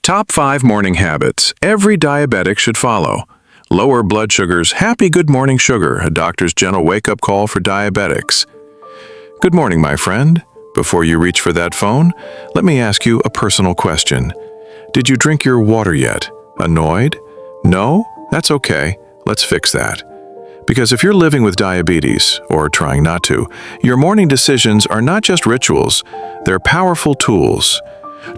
Top 5 morning habits every diabetic should follow. Lower blood sugars. Happy good morning sugar, a doctor's gentle wake-up call for diabetics. Good morning, my friend. Before you reach for that phone, let me ask you a personal question. Did you drink your water yet? Annoyed? No? That's okay. Let's fix that. Because if you're living with diabetes, or trying not to, your morning decisions are not just rituals, they're powerful tools.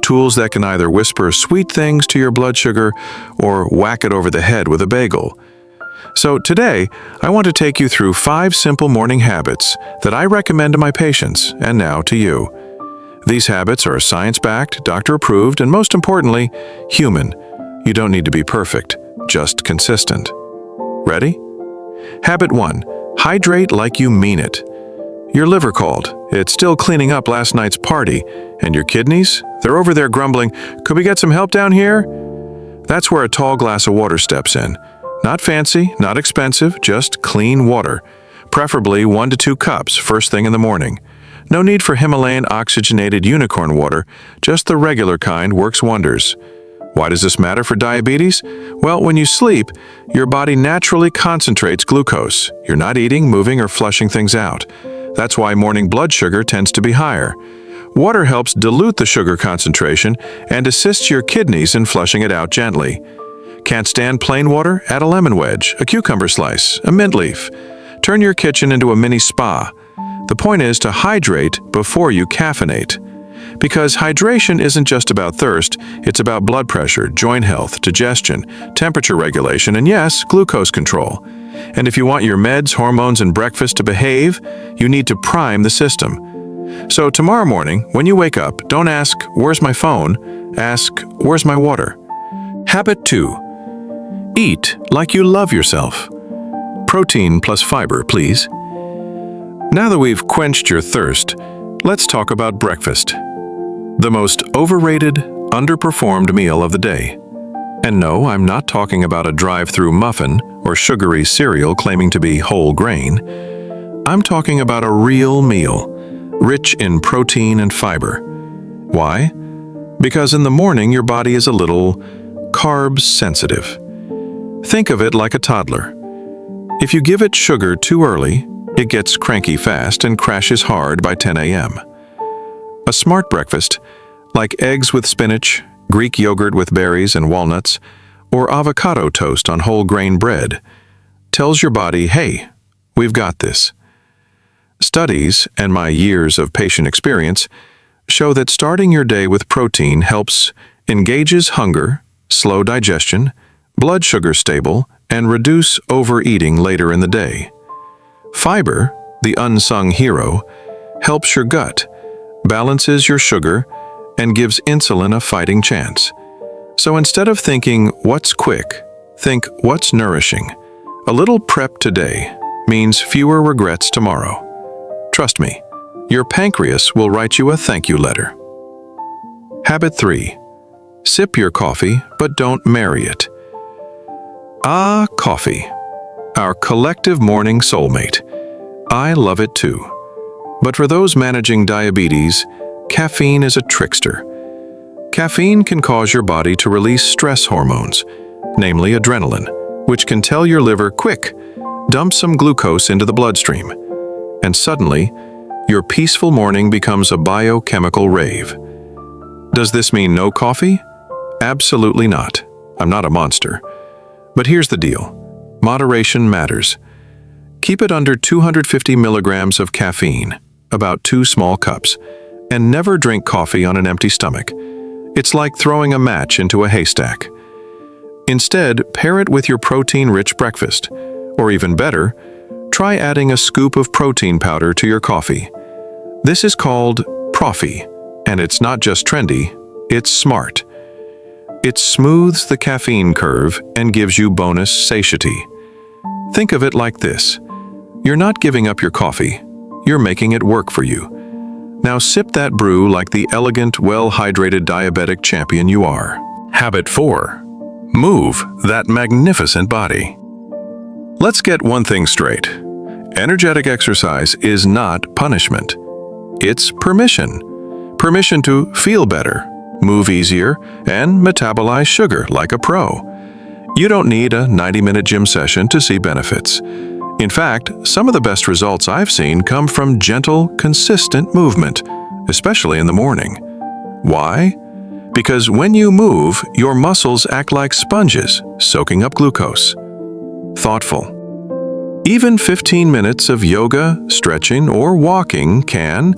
Tools that can either whisper sweet things to your blood sugar or whack it over the head with a bagel. So today, I want to take you through 5 simple morning habits that I recommend to my patients, and now to you. These habits are science-backed, doctor-approved, and most importantly, human. You don't need to be perfect, just consistent. Ready? Habit 1. Hydrate like you mean it. Your liver called. It's still cleaning up last night's party. And your kidneys? They're over there grumbling, "Could we get some help down here?" That's where a tall glass of water steps in. Not fancy, not expensive, just clean water. Preferably 1 to 2 cups first thing in the morning. No need for Himalayan oxygenated unicorn water, just the regular kind works wonders. Why does this matter for diabetes? Well, when you sleep, your body naturally concentrates glucose. You're not eating, moving, or flushing things out. That's why morning blood sugar tends to be higher. Water helps dilute the sugar concentration and assists your kidneys in flushing it out gently. Can't stand plain water? Add a lemon wedge, a cucumber slice, a mint leaf. Turn your kitchen into a mini spa. The point is to hydrate before you caffeinate. Because hydration isn't just about thirst, it's about blood pressure, joint health, digestion, temperature regulation, and yes, glucose control. And if you want your meds, hormones, and breakfast to behave, you need to prime the system. So tomorrow morning, when you wake up, don't ask, "Where's my phone?" Ask, "Where's my water?" Habit 2. Eat like you love yourself. Protein plus fiber, please. Now that we've quenched your thirst, let's talk about breakfast. The most overrated, underperformed meal of the day. And no, I'm not talking about a drive-through muffin or sugary cereal claiming to be whole grain. I'm talking about a real meal, rich in protein and fiber. Why? Because in the morning your body is a little carb sensitive. Think of it like a toddler. If you give it sugar too early, it gets cranky fast and crashes hard by 10 a.m. A smart breakfast, like eggs with spinach, Greek yogurt with berries and walnuts, or avocado toast on whole grain bread, tells your body, "Hey, we've got this." Studies, and my years of patient experience, show that starting your day with protein helps engages hunger, slow digestion, blood sugar stable, and reduce overeating later in the day. Fiber, the unsung hero, helps your gut, balances your sugar, and gives insulin a fighting chance. So instead of thinking, "What's quick?" think, "What's nourishing?" A little prep today means fewer regrets tomorrow. Trust me, your pancreas will write you a thank you letter. Habit 3. Sip your coffee, but don't marry it. Coffee. Our collective morning soulmate. I love it too. But for those managing diabetes, caffeine is a trickster. Caffeine can cause your body to release stress hormones, namely adrenaline, which can tell your liver, "Quick, dump some glucose into the bloodstream." And suddenly, your peaceful morning becomes a biochemical rave. Does this mean no coffee? Absolutely not. I'm not a monster. But here's the deal. Moderation matters. Keep it under 250 milligrams of caffeine, about 2 small cups, and never drink coffee on an empty stomach. It's like throwing a match into a haystack. Instead, pair it with your protein-rich breakfast. Or even better, try adding a scoop of protein powder to your coffee. This is called Proffee, and it's not just trendy, it's smart. It smooths the caffeine curve and gives you bonus satiety. Think of it like this. You're not giving up your coffee, you're making it work for you. Now sip that brew like the elegant, well-hydrated diabetic champion you are. Habit 4. Move that magnificent body. Let's get one thing straight. Energetic exercise is not punishment. It's permission. Permission to feel better, move easier, and metabolize sugar like a pro. You don't need a 90-minute gym session to see benefits. In fact, some of the best results I've seen come from gentle, consistent movement, especially in the morning. Why? Because when you move, your muscles act like sponges, soaking up glucose. Thoughtful. Even 15 minutes of yoga, stretching, or walking can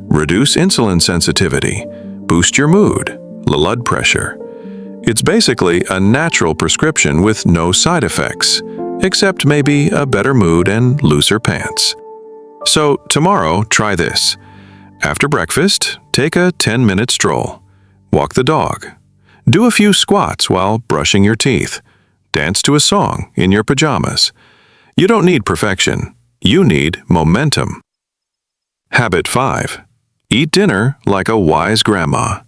reduce insulin sensitivity, boost your mood, blood pressure. It's basically a natural prescription with no side effects, except maybe a better mood and looser pants. So tomorrow, try this. After breakfast, take a 10-minute stroll. Walk the dog. Do a few squats while brushing your teeth. Dance to a song in your pajamas. You don't need perfection. You need momentum. Habit 5. Eat dinner like a wise grandma.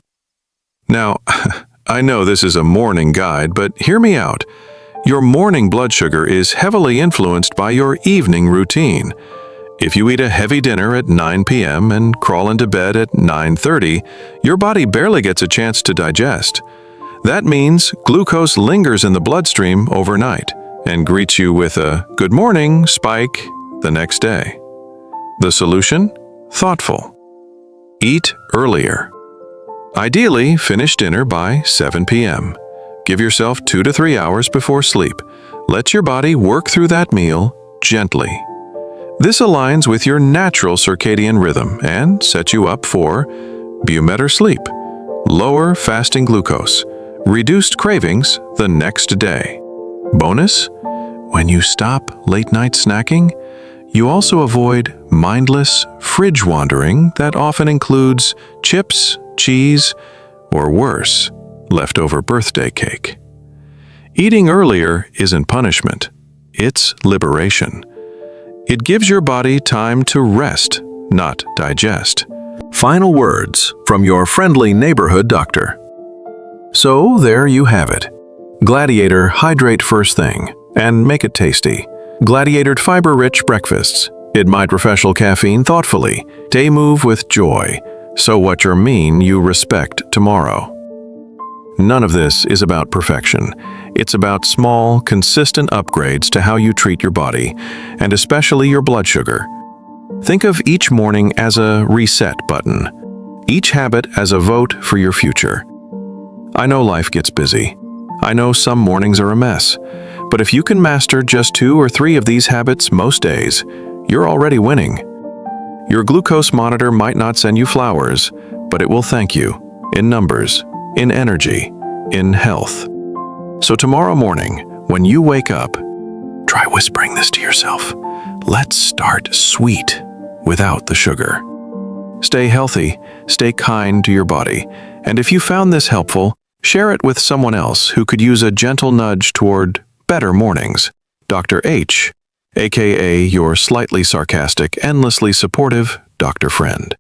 Now, I know this is a morning guide, but hear me out. Your morning blood sugar is heavily influenced by your evening routine. If you eat a heavy dinner at 9 p.m. and crawl into bed at 9:30, your body barely gets a chance to digest. That means glucose lingers in the bloodstream overnight and greets you with a "good morning" spike the next day. The solution? Thoughtful. Eat earlier. Ideally, finish dinner by 7 p.m. Give yourself 2 to 3 hours before sleep. Let your body work through that meal gently. This aligns with your natural circadian rhythm and sets you up for better sleep, lower fasting glucose, reduced cravings the next day. Bonus? When you stop late-night snacking, you also avoid mindless fridge wandering that often includes chips, cheese, or worse, leftover birthday cake. Eating earlier isn't punishment, it's liberation. It gives your body time to rest, not digest. Final words from your friendly neighborhood doctor. So there you have it. Gladiator hydrate first thing and make it tasty. Gladiator fiber-rich breakfasts. Admire professional caffeine thoughtfully. Day move with joy. So what you mean you respect tomorrow. None of this is about perfection. It's about small, consistent upgrades to how you treat your body, and especially your blood sugar. Think of each morning as a reset button, each habit as a vote for your future. I know life gets busy. I know some mornings are a mess, but if you can master just 2 or 3 of these habits most days, you're already winning. Your glucose monitor might not send you flowers, but it will thank you in numbers, in energy, in health. So tomorrow morning, when you wake up, try whispering this to yourself. Let's start sweet without the sugar. Stay healthy, stay kind to your body, and if you found this helpful, share it with someone else who could use a gentle nudge toward better mornings. Dr. H, aka your slightly sarcastic, endlessly supportive Dr. Friend.